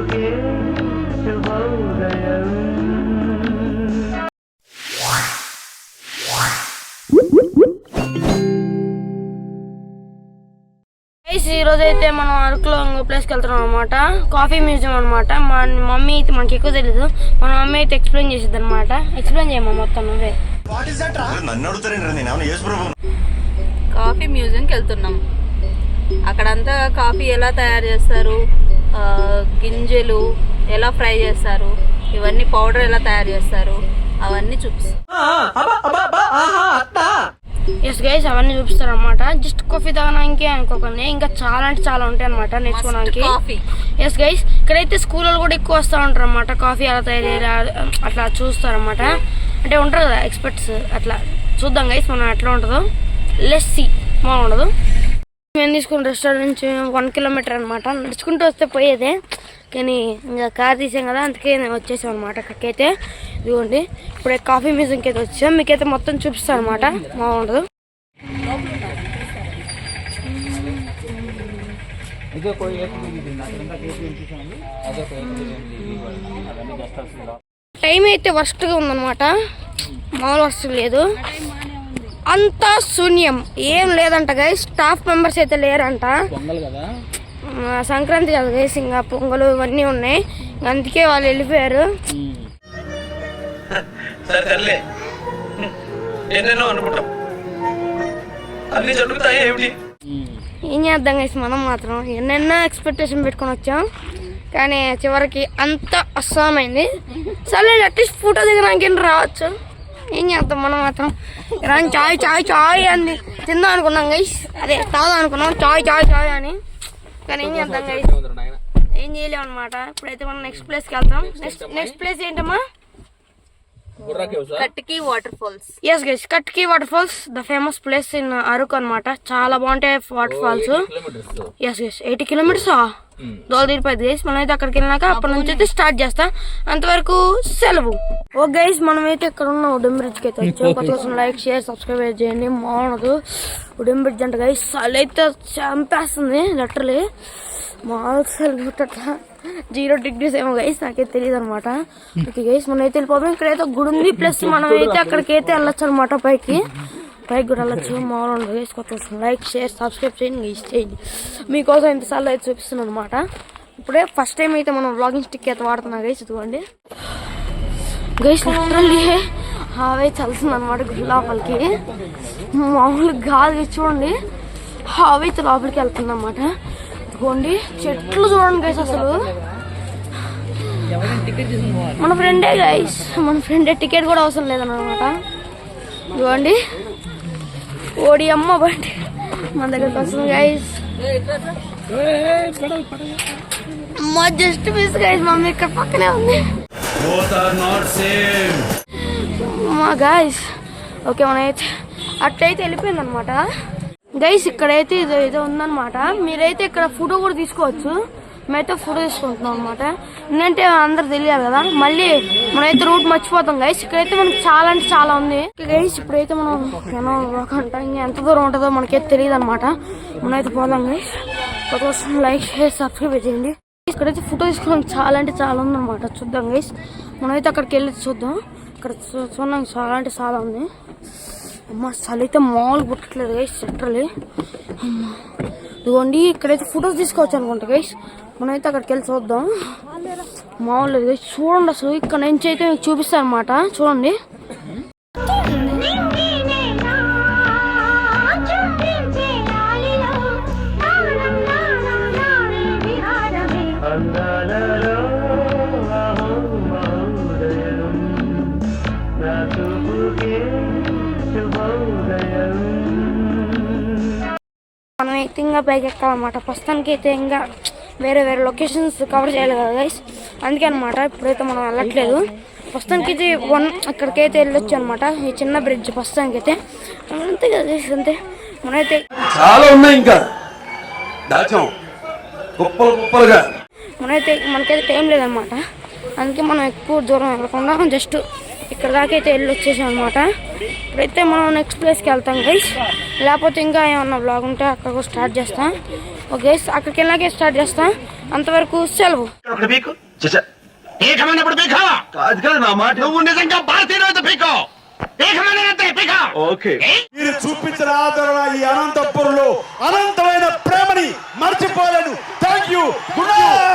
ఈ రోజు అయితే మనం అరకులో ఇంకో ప్లేస్కి వెళ్తున్నాం అనమాట. కాఫీ మ్యూజియం అనమాట. మా మమ్మీ అయితే మనకి ఎక్కువ తెలీదు, మన మమ్మీ అయితే ఎక్స్ప్లెయిన్ చేసిద్ది అనమాట. ఎక్స్ప్లెయిన్ చేయమా మొత్తం నువ్వే. కాఫీ మ్యూజియంకి వెళ్తున్నాం. అక్కడంతా కాఫీ ఎలా తయారు చేస్తారు, గింజలు ఎలా ఫ్రై చేస్తారు, ఇవన్నీ పౌడర్ ఎలా తయారు చేస్తారు అవన్నీ చూపిస్తారు. ఎస్ గైస్, అవన్నీ చూపిస్తారు అనమాట. జస్ట్ కాఫీ తాగడానికి అనుకోకండి, ఇంకా చాలా అంటే చాలా ఉంటాయి అనమాట నేర్చుకోవడానికి. ఎస్ గైస్, ఇక్కడైతే స్కూల్లో కూడా ఎక్కువ వస్తూ ఉంటారు అనమాట. కాఫీ ఎలా తయారు అట్లా చూస్తారనమాట. అంటే ఉంటారు కదా ఎక్స్పర్ట్స్, అట్లా చూద్దాం గైస్ మనం ఎట్లా ఉంటుందో. Let's see. బాగుండదు. మేము తీసుకున్న రెస్టారెంట్ నుంచి 1 కిలోమీటర్ అనమాట. నడుచుకుంటూ వస్తే పోయేదే, కానీ ఇంకా కార్ తీసాం కదా, అందుకే వచ్చేసాం అనమాట. అక్కడికైతే ఇదిగోండి, ఇప్పుడే కాఫీ మ్యూజియంకి అయితే వచ్చాం. మీకైతే మొత్తం చూపిస్తాను అనమాట. బాగుండదు. టైం అయితే వర్స్ట్గా ఉందన్నమాట. మామూలు వర్స్ట్ లేదు, అంతా శూన్యం, ఏం లేదంట గైస్. స్టాఫ్ మెంబర్స్ అయితే లేరంట. సంక్రాంతి కదా గైస్, ఇంకా పొంగలు ఇవన్నీ ఉన్నాయి, అందుకే వాళ్ళు వెళ్ళిపోయారు. ఏం చేద్దాం గైస్, మనం మాత్రం ఎన్నెన్నో ఎక్స్పెక్టేషన్ పెట్టుకొని వచ్చాం, కానీ చివరికి అంతా అస్సామైంది. సరే అట్లీస్ట్ ఫోటో దిగడానికి రావచ్చు. ఏం చేద్దాం, మనం మాత్రం చాయ్ చాయ్ చాయ్ అని తిందాం అనుకున్నాం గైస్. అదే తాగుదాం అనుకున్నాం చాయ్ చాయ్ చాయ్ అని, కానీ ఏం చేద్దాం గైస్, ఏం చేయలేము అనమాట. ఇప్పుడైతే మనం నెక్స్ట్ ప్లేస్కి వెళ్తాం. నెక్స్ట్ ప్లేస్ ఏంటమ్మా? Katiki waterfalls. Yes guys, Katiki waterfalls the famous place in Araku అనమాట. చాలా బాగుంటాయి waterfalls. Yes guys, 80 kilometres దోలదీరిపోయింది గైస్. మనం అయితే అక్కడికి వెళ్ళినాక అప్పటి నుంచి అయితే స్టార్ట్ చేస్తాం. అంతవరకు సెలవు. ఓ గైస్, మనం అయితే ఇక్కడ ఉన్న ఉడెం బ్రిడ్జ్కి అయితే వచ్చాం. కొత్త కోసం లైక్ షేర్ సబ్స్క్రైబ్ చేయండి. బాగుండదు ఉడెం బ్రిడ్జ్ అంట గైస్. చలి అయితే చంపేస్తుంది లిటరలీ. మామూలు అట్లా 0 degrees ఏమో గైస్, నాకైతే తెలియదు అనమాట. ఓకే గైస్, మనం అయితే వెళ్ళిపోతాం. ఇక్కడైతే గుడి ఉంది, ప్లస్ మనం అయితే అక్కడికి అయితే వెళ్ళొచ్చు అనమాట. పైకి కూడా వెళ్ళొచ్చు. మామూలు ఉండదు గైస్. కొత్త లైక్ షేర్ సబ్స్క్రైబ్ చేయండి గైస్, చేయండి. మీకోసం ఇంతసార్లు అయితే చూపిస్తున్నాను అనమాట. ఇప్పుడే ఫస్ట్ టైం అయితే మనం వ్లాగింగ్ స్టిక్ అయితే వాడుతున్నాం గైస్. ఇదిగోండి గైస్, లిటరల్లీ హావే చల్లుతుంది అనమాట గుడి లోపలికి. మామూలు గాలి చూడండి, హావే అయితే లోపలికి వెళ్తుంది అనమాట. ఇదిగోండి చెట్లు చూడండి గైస్. అసలు మన ఫ్రెండే గైస్, మన ఫ్రెండే. టికెట్ కూడా అవసరం లేదన్నమాట. ఇదిగోండి ఓడి అమ్మ బండి మన దగ్గరకు వస్తుంది గైస్. అమ్మ జస్ట్ మిస్ గైస్, మమ్మీ ఇక్కడ పక్కనే ఉంది మా గైస్. ఓకే, మనం అయితే అట్లయితే వెళ్ళిపోయింది అనమాట గైస్. ఇక్కడైతే ఇదో ఉందన్నమాట. మీరైతే ఇక్కడ ఫోటో కూడా తీసుకోవచ్చు. మేమైతే ఫోటో తీసుకుంటున్నాం అనమాట. ఎందుకంటే అందరు తెలియాలి కదా, మళ్ళీ మనమైతే రూట్ మర్చిపోతాం గైస్. ఇక్కడైతే మనకి చాలా అంటే చాలా ఉంది గైస్. ఇప్పుడైతే మనం అంట ఇంకా ఎంత దూరం ఉంటుందో మనకైతే తెలియదు అనమాట. మనమైతే పోదాం గైస్. కోసం లైక్ షేర్ సబ్స్క్రైబ్ చేయండి. ఇక్కడైతే ఫోటో తీసుకోవడానికి చాలా అంటే చాలా ఉందన్నమాట. చూద్దాం గైస్, మనమైతే అక్కడికి వెళ్ళి చూద్దాం. ఇక్కడ చూడడానికి చాలా అంటే చాలా ఉంది. అమ్మ చలి అయితే మామూలు పుట్టట్లేదు గైస్ లిటరల్లీ. అమ్మ ఇదిగోండి, ఇక్కడైతే ఫొటోస్ తీసుకోవచ్చు అనుకుంటా గైస్. మనమైతే అక్కడికి వెళ్ళి చూద్దాం. మామూలు లేదు గైస్. చూడండి అసలు ఇక్కడ నుంచి అయితే మీకు చూపిస్తాను అనమాట. చూడండి మనం అయితే ఇంకా పైకి ఎక్కాలన్నమాట. ప్రస్తుతానికి అయితే ఇంకా వేరే లొకేషన్స్ కవర్ చేయాలి కదా గైస్, అందుకే అనమాట ఇప్పుడైతే మనం వెళ్ళట్లేదు. ప్రస్తుతానికి అయితే అక్కడికైతే వెళ్ళొచ్చు అనమాట. ఈ చిన్న బ్రిడ్జ్ ప్రస్తుతానికి అయితే అంతే కదా గైస్. అంతే మనమైతే చాలా ఉన్నాయి ఇంకా మనైతే మనకైతే టైం లేదనమాట. అందుకే మనం ఎక్కువ దూరం వెళ్ళకుండా జస్ట్ ఇక్కడ దాకా అయితే వెళ్ళి వచ్చేసాం అనమాట. ఇప్పుడైతే మనం నెక్స్ట్ ప్లేస్కి వెళ్తాం గైస్. లేకపోతే ఇంకా ఏమన్నా బ్లాగ్ ఉంటే అక్కడ స్టార్ట్ చేస్తాం. ఓకే గైస్, అక్కడికి వెళ్ళాకే స్టార్ట్ చేస్తాం. అంతవరకు సెలవు. మీరు చూపించిన ఆదరణ ఈ అనంతపురంలో అనంతమైన ప్రేమని మర్చిపోలేను. Thank you. Good night.